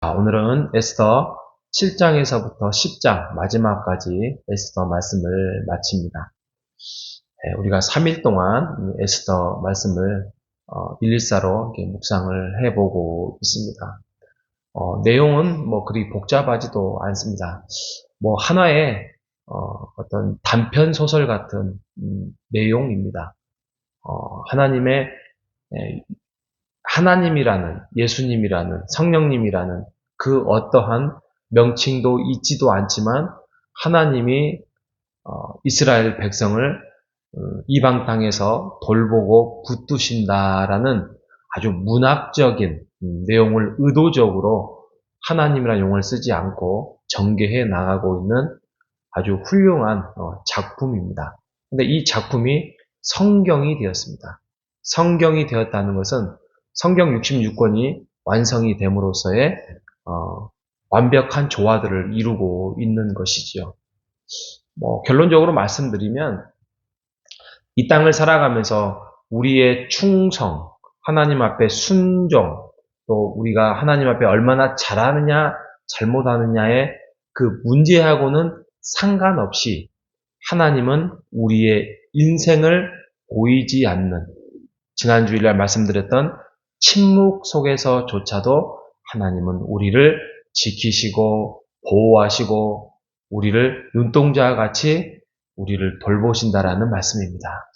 오늘은 에스더 7장에서부터 10장 마지막까지 에스더 말씀을 마칩니다. 우리가 3일 동안 에스더 말씀을 일일사로 이렇게 묵상을 해보고 있습니다. 내용은 그리 복잡하지도 않습니다. 하나의 어떤 단편 소설 같은 내용입니다. 하나님의 하나님이라는, 예수님이라는, 성령님이라는 그 어떠한 명칭도 있지도 않지만 하나님이 이스라엘 백성을 이방 땅에서 돌보고 붙드신다라는 아주 문학적인 내용을 의도적으로 하나님이라는 용어를 쓰지 않고 전개해 나가고 있는 아주 훌륭한 작품입니다. 근데 이 작품이 성경이 되었습니다. 성경이 되었다는 것은 성경 66권이 완성이 됨으로써의 완벽한 조화들을 이루고 있는 것이지요. 결론적으로 말씀드리면 이 땅을 살아가면서 우리의 충성, 하나님 앞에 순종, 또 우리가 하나님 앞에 얼마나 잘하느냐, 잘못하느냐의 그 문제하고는 상관없이 하나님은 우리의 인생을 보이지 않는, 지난 주일날 말씀드렸던 침묵 속에서조차도 하나님은 우리를 지키시고 보호하시고 우리를 눈동자와 같이 우리를 돌보신다라는 말씀입니다.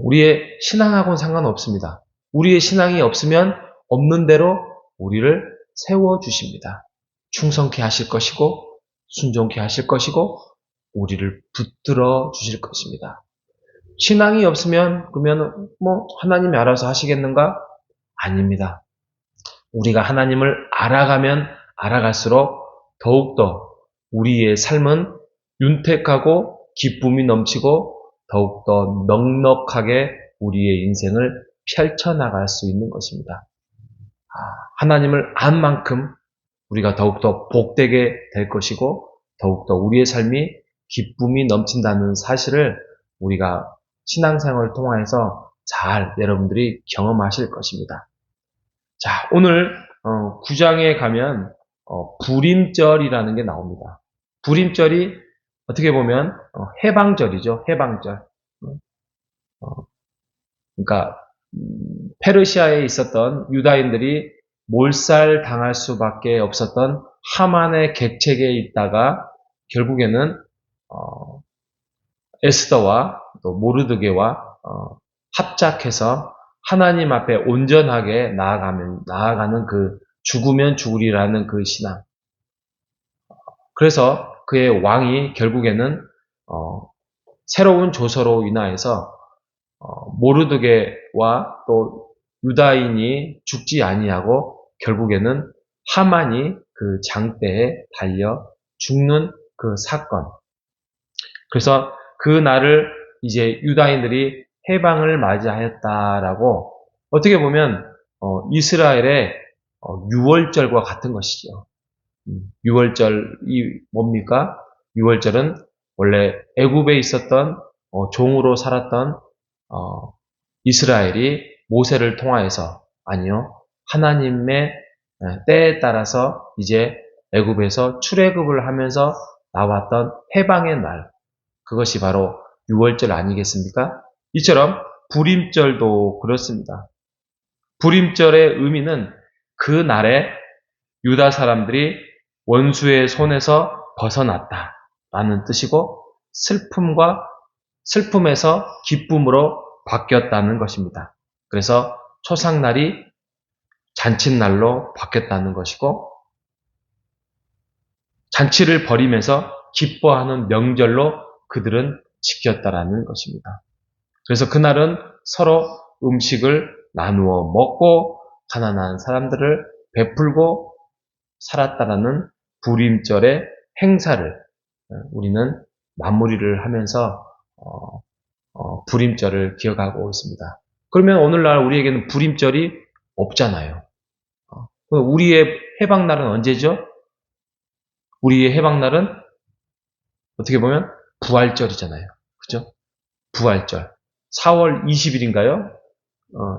우리의 신앙하고는 상관없습니다. 우리의 신앙이 없으면 없는 대로 우리를 세워주십니다. 충성케 하실 것이고 순종케 하실 것이고 우리를 붙들어 주실 것입니다. 신앙이 없으면 그러면 하나님이 알아서 하시겠는가? 아닙니다. 우리가 하나님을 알아가면 알아갈수록 더욱더 우리의 삶은 윤택하고 기쁨이 넘치고 더욱더 넉넉하게 우리의 인생을 펼쳐나갈 수 있는 것입니다. 하나님을 안 만큼 우리가 더욱더 복되게 될 것이고 더욱더 우리의 삶이 기쁨이 넘친다는 사실을 우리가 신앙생활을 통해서 잘 여러분들이 경험하실 것입니다. 자, 오늘 9장에 가면 불임절이라는 게 나옵니다. 불임절이 어떻게 보면 해방절이죠. 해방절. 그러니까 페르시아에 있었던 유다인들이 몰살당할 수밖에 없었던 하만의 객책에 있다가 결국에는 에스더와 또 모르드게와 합작해서 하나님 앞에 온전하게 나아가는 그 죽으면 죽으리라는 그 신앙. 그래서 그의 왕이 결국에는 새로운 조서로 인하여서 모르드게와 또 유다인이 죽지 아니하고 결국에는 하만이 그 장대에 달려 죽는 그 사건. 그래서 그 날을 이제 유다인들이 해방을 맞이하였다라고 어떻게 보면 이스라엘의 유월절과 같은 것이죠. 유월절이 뭡니까? 유월절은 원래 애굽에 있었던 종으로 살았던 이스라엘이 모세를 통하여서 아니요 하나님의 때에 따라서 이제 애굽에서 출애굽을 하면서 나왔던 해방의 날, 그것이 바로 유월절 아니겠습니까? 이처럼 불임절도 그렇습니다. 불임절의 의미는 그 날에 유다 사람들이 원수의 손에서 벗어났다라는 뜻이고 슬픔에서 기쁨으로 바뀌었다는 것입니다. 그래서 초상날이 잔칫날로 바뀌었다는 것이고 잔치를 벌이면서 기뻐하는 명절로 그들은 지켰다라는 것입니다. 그래서 그날은 서로 음식을 나누어 먹고 가난한 사람들을 베풀고 살았다라는 불임절의 행사를 우리는 마무리를 하면서 불임절을 기억하고 있습니다. 그러면 오늘날 우리에게는 불임절이 없잖아요. 우리의 해방날은 언제죠? 우리의 해방날은 어떻게 보면 부활절이잖아요. 그죠? 부활절. 4월 20일인가요?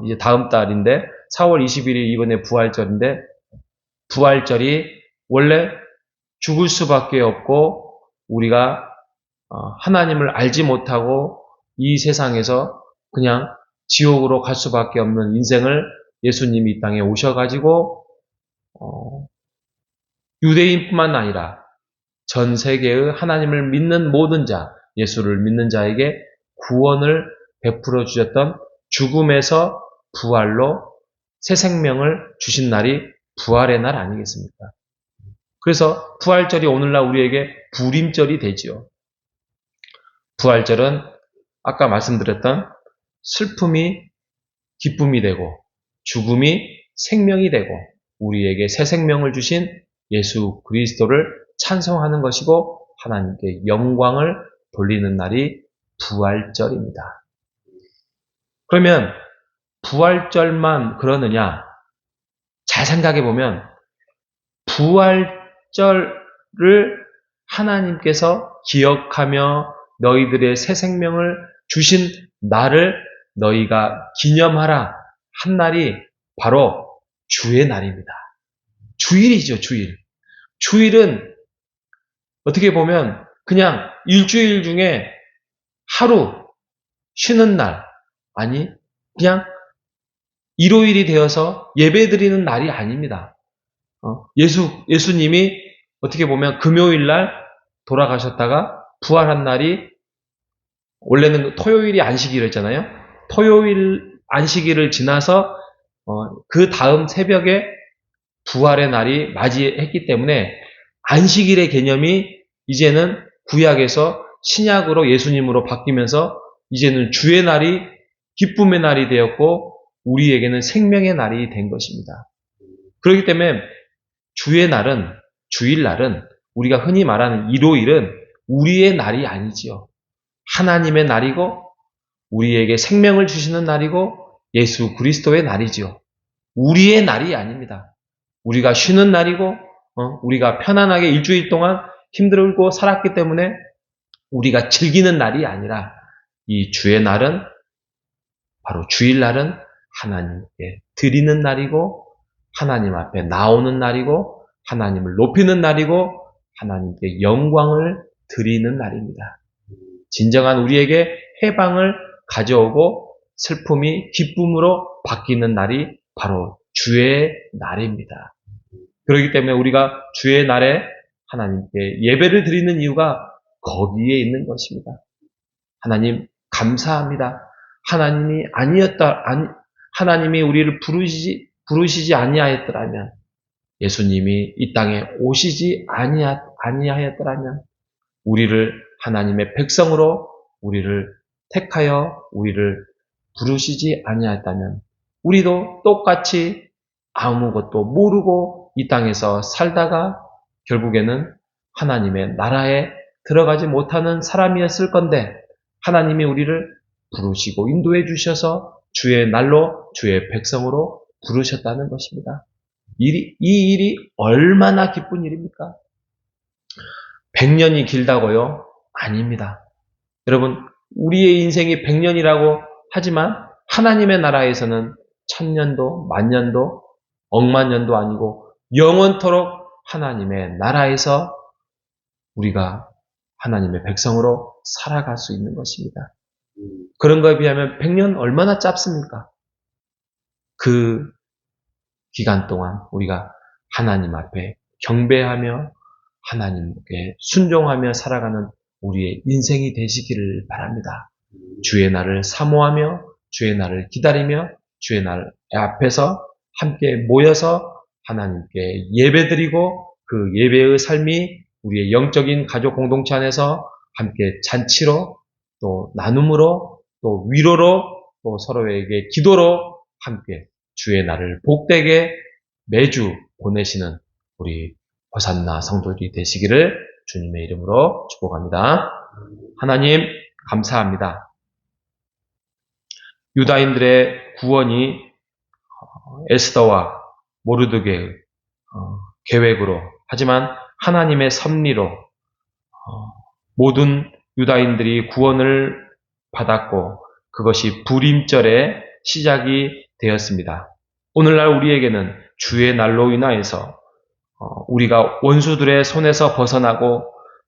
이제 다음 달인데 4월 20일이 이번에 부활절인데 부활절이 원래 죽을 수밖에 없고 우리가 하나님을 알지 못하고 이 세상에서 그냥 지옥으로 갈 수밖에 없는 인생을 예수님이 이 땅에 오셔가지고 유대인뿐만 아니라 전 세계의 하나님을 믿는 모든 자, 예수를 믿는 자에게 구원을 베풀어 주셨던 죽음에서 부활로 새 생명을 주신 날이 부활의 날 아니겠습니까? 그래서 부활절이 오늘날 우리에게 불임절이 되지요. 부활절은 아까 말씀드렸던 슬픔이 기쁨이 되고 죽음이 생명이 되고 우리에게 새 생명을 주신 예수 그리스도를 찬송하는 것이고 하나님께 영광을 돌리는 날이 부활절입니다. 그러면 부활절만 그러느냐? 잘 생각해 보면 부활절을 하나님께서 기억하며 너희들의 새 생명을 주신 날을 너희가 기념하라 한 날이 바로 주의 날입니다. 주일이죠, 주일. 주일은 어떻게 보면 그냥 일주일 중에 하루 쉬는 날, 아니, 그냥 일요일이 되어서 예배 드리는 날이 아닙니다. 예수님이 어떻게 보면 금요일 날 돌아가셨다가 부활한 날이 원래는 토요일이 안식일을 했잖아요. 토요일 안식일을 지나서 그 다음 새벽에 부활의 날이 맞이했기 때문에 안식일의 개념이 이제는 구약에서 신약으로 예수님으로 바뀌면서 이제는 주의 날이 기쁨의 날이 되었고 우리에게는 생명의 날이 된 것입니다. 그렇기 때문에 주의 날은, 주일날은 우리가 흔히 말하는 일요일은 우리의 날이 아니지요. 하나님의 날이고 우리에게 생명을 주시는 날이고 예수 그리스도의 날이지요. 우리의 날이 아닙니다. 우리가 쉬는 날이고 우리가 편안하게 일주일 동안 힘들고 살았기 때문에 우리가 즐기는 날이 아니라 이 주의 날은 바로 주일날은 하나님께 드리는 날이고 하나님 앞에 나오는 날이고 하나님을 높이는 날이고 하나님께 영광을 드리는 날입니다. 진정한 우리에게 해방을 가져오고 슬픔이 기쁨으로 바뀌는 날이 바로 주의 날입니다. 그렇기 때문에 우리가 주의 날에 하나님께 예배를 드리는 이유가 거기에 있는 것입니다. 하나님 감사합니다. 하나님이 우리를 부르시지 아니하였더라면 예수님이 이 땅에 오시지 아니하였더라면 우리를 하나님의 백성으로 우리를 택하여 우리를 부르시지 아니하였다면 우리도 똑같이 아무것도 모르고 이 땅에서 살다가 결국에는 하나님의 나라에 들어가지 못하는 사람이었을 건데 하나님이 우리를 부르시고 인도해 주셔서 주의 날로 주의 백성으로 부르셨다는 것입니다. 이 일이 얼마나 기쁜 일입니까? 100년이 길다고요? 아닙니다. 여러분, 우리의 인생이 100년이라고 하지만 하나님의 나라에서는 1000년도, 만년도, 억만년도 아니고 영원토록 하나님의 나라에서 우리가 하나님의 백성으로 살아갈 수 있는 것입니다. 그런 거에 비하면 100년 얼마나 짧습니까? 그 기간 동안 우리가 하나님 앞에 경배하며 하나님께 순종하며 살아가는 우리의 인생이 되시기를 바랍니다. 주의 날을 사모하며 주의 날을 기다리며 주의 날 앞에서 함께 모여서 하나님께 예배드리고 그 예배의 삶이 우리의 영적인 가족 공동체 안에서 함께 잔치로 또 나눔으로 또 위로로 또 서로에게 기도로 함께 주의 날을 복되게 매주 보내시는 우리 호산나 성도들이 되시기를 주님의 이름으로 축복합니다. 하나님 감사합니다. 유다인들의 구원이 에스더와 모르드게의 계획으로 하지만 하나님의 섭리로 모든 유다인들이 구원을 받았고 그것이 불임절의 시작이 되었습니다. 오늘날 우리에게는 주의 날로 인하여서 우리가 원수들의 손에서 벗어나고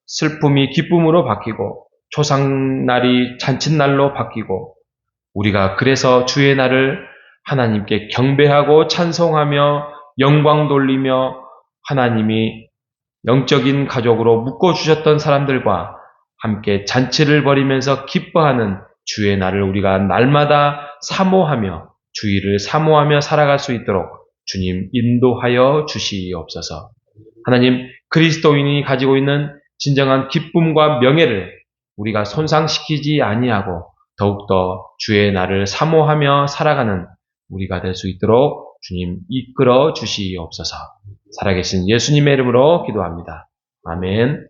슬픔이 기쁨으로 바뀌고 초상날이 잔칫날로 바뀌고 우리가 그래서 주의 날을 하나님께 경배하고 찬송하며 영광 돌리며 하나님이 영적인 가족으로 묶어주셨던 사람들과 함께 잔치를 벌이면서 기뻐하는 주의 날을 우리가 날마다 사모하며 주의를 사모하며 살아갈 수 있도록 주님 인도하여 주시옵소서. 하나님, 그리스도인이 가지고 있는 진정한 기쁨과 명예를 우리가 손상시키지 아니하고 더욱더 주의 날을 사모하며 살아가는 우리가 될 수 있도록 주님 이끌어 주시옵소서. 살아계신 예수님의 이름으로 기도합니다. 아멘.